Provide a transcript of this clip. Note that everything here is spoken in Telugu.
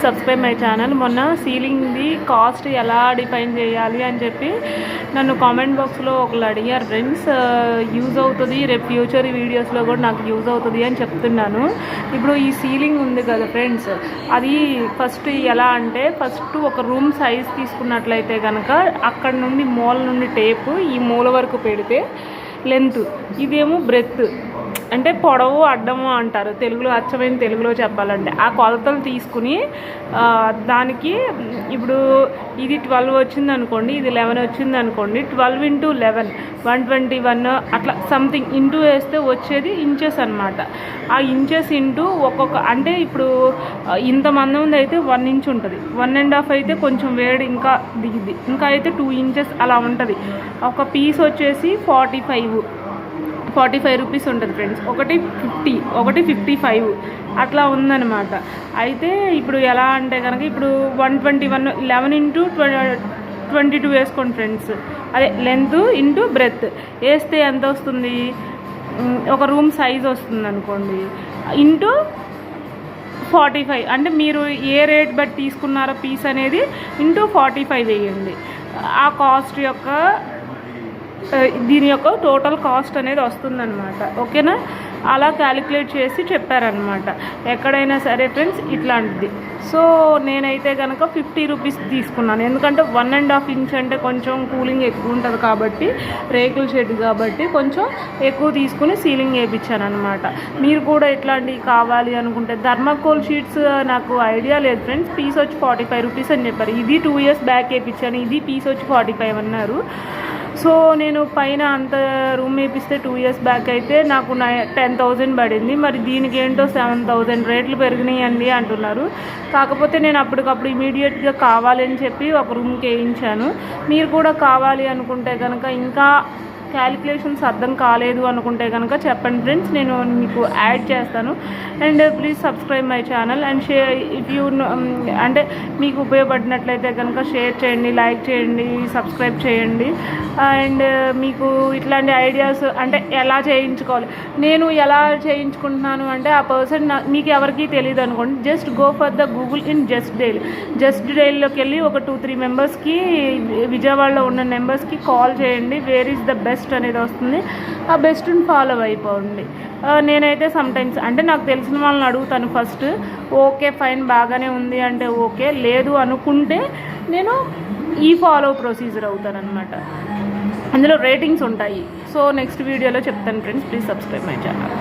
Subscribe my channel. మొన్న సీలింగ్ది కాస్ట్ ఎలా డిఫైన్ చేయాలి అని చెప్పి నన్ను కామెంట్ బాక్స్లో ఒకళ్ళు అడిగారు ఫ్రెండ్స్. యూజ్ అవుతుంది, రేపు ఫ్యూచర్ వీడియోస్లో కూడా నాకు యూజ్ అవుతుంది అని చెప్తున్నాను. ఇప్పుడు ఈ సీలింగ్ ఉంది కదా ఫ్రెండ్స్, అది ఫస్ట్ ఎలా అంటే ఫస్ట్ ఒక రూమ్ సైజ్ తీసుకున్నట్లయితే కనుక అక్కడ నుండి మూల నుండి టేపు ఈ మూల వరకు పెడితే లెంత్, ఇదేమో బ్రెత్ అంటే పొడవు అడ్డము అంటారు తెలుగులో, అచ్చమైన తెలుగులో చెప్పాలంటే. ఆ కొలతలు తీసుకుని దానికి ఇప్పుడు ఇది 12 వచ్చింది అనుకోండి, ఇది 11 వచ్చింది అనుకోండి, 12 × 11 121 అట్లా సంథింగ్ ఇంటూ వేస్తే వచ్చేది ఇంచెస్ అనమాట. ఆ ఇంచెస్ ఇంటూ ఒక్కొక్క అంటే ఇప్పుడు ఇంతమంది ఉంది అయితే 1 ఇంచ్ ఉంటుంది, 1.5 అయితే కొంచెం వేడి ఇంకా దిగిద్ది, ఇంకా అయితే 2 ఇంచెస్ అలా ఉంటుంది. ఒక పీస్ వచ్చేసి 45 రూపీస్ ఉంటుంది ఫ్రెండ్స్. ఒకటి 50, ఒకటి 55 అట్లా ఉందన్నమాట. అయితే ఇప్పుడు ఎలా అంటే కనుక ఇప్పుడు 121 11 × 22 వేసుకోండి ఫ్రెండ్స్. అదే లెంత్ ఇంటూ బ్రెత్ వేస్తే ఎంత వస్తుంది, ఒక రూమ్ సైజ్ వస్తుంది అనుకోండి, ఇంటూ 45 అంటే మీరు ఏ రేట్ బట్టి తీసుకున్నారో పీస్ అనేది ఇంటూ 45 వేయండి. ఆ కాస్ట్ యొక్క దీని యొక్క టోటల్ కాస్ట్ అనేది వస్తుందన్నమాట. ఓకేనా, అలా క్యాలిక్యులేట్ చేసి చెప్పారనమాట. ఎక్కడైనా సరే ఫ్రెండ్స్ ఇట్లాంటిది. సో నేనైతే కనుక 50 రూపీస్ తీసుకున్నాను, ఎందుకంటే 1.5 ఇంచ్ అంటే కొంచెం కూలింగ్ ఎక్కువ ఉంటుంది కాబట్టి, రేకుల షెడ్ కాబట్టి కొంచెం ఎక్కువ తీసుకుని సీలింగ్ వేయించాను అనమాట. మీరు కూడా ఇట్లాంటివి కావాలి అనుకుంటే థర్మాకోల్ షీట్స్ నాకు ఐడియా లేదు ఫ్రెండ్స్, పీస్ వచ్చి 45 రూపీస్ అని చెప్పారు. ఇది 2 years బ్యాక్ వేయించాను, ఇది పీస్ వచ్చి 45 అన్నారు. సో నేను పైన అంత రూమ్ వేపిస్తే 2 years బ్యాక్ అయితే నాకు 10,000 పడింది. మరి దీనికి ఏంటో 7,000 రేట్లు పెరిగినాయండి అంటున్నారు. కాకపోతే నేను అప్పటికప్పుడు ఇమీడియట్గా కావాలని చెప్పి ఒక రూమ్కి వేయించాను. మీరు కూడా కావాలి అనుకుంటే కనుక, ఇంకా క్యాలిక్యులేషన్స్ అర్థం కాలేదు అనుకుంటే కనుక చెప్పండి ఫ్రెండ్స్, నేను మీకు యాడ్ చేస్తాను. And please subscribe my channel and share if you అంటే మీకు ఉపయోగపడినట్లయితే కనుక షేర్ చేయండి, లైక్ చేయండి, సబ్స్క్రైబ్ చేయండి. అండ్ మీకు ఇట్లాంటి ఐడియాస్ అంటే ఎలా చేయించుకోవాలి, నేను ఎలా చేయించుకుంటున్నాను అంటే ఆ పర్సన్ మీకు ఎవరికి తెలియదు అనుకోండి, just go for the Google in just డైల్లోకి వెళ్ళి ఒక 2-3 మెంబర్స్కి, విజయవాడలో ఉన్న మెంబర్స్కి కాల్ చేయండి. వేర్ ఈజ్ ద బెస్ట్ అనేది వస్తుంది, ఆ బెస్ట్ని ఫాలో అయిపోండి. నేనైతే సమ్టైమ్స్ అంటే నాకు తెలిసిన వాళ్ళని అడుగుతాను ఫస్ట్, ఓకే ఫైన్ బాగానే ఉంది అంటే ఓకే, లేదు అనుకుంటే నేను ఈ ఫాలో ప్రొసీజర్ అవుతాను అనమాట. అందులో రేటింగ్స్ ఉంటాయి. సో నెక్స్ట్ వీడియోలో చెప్తాను friends, please subscribe my channel.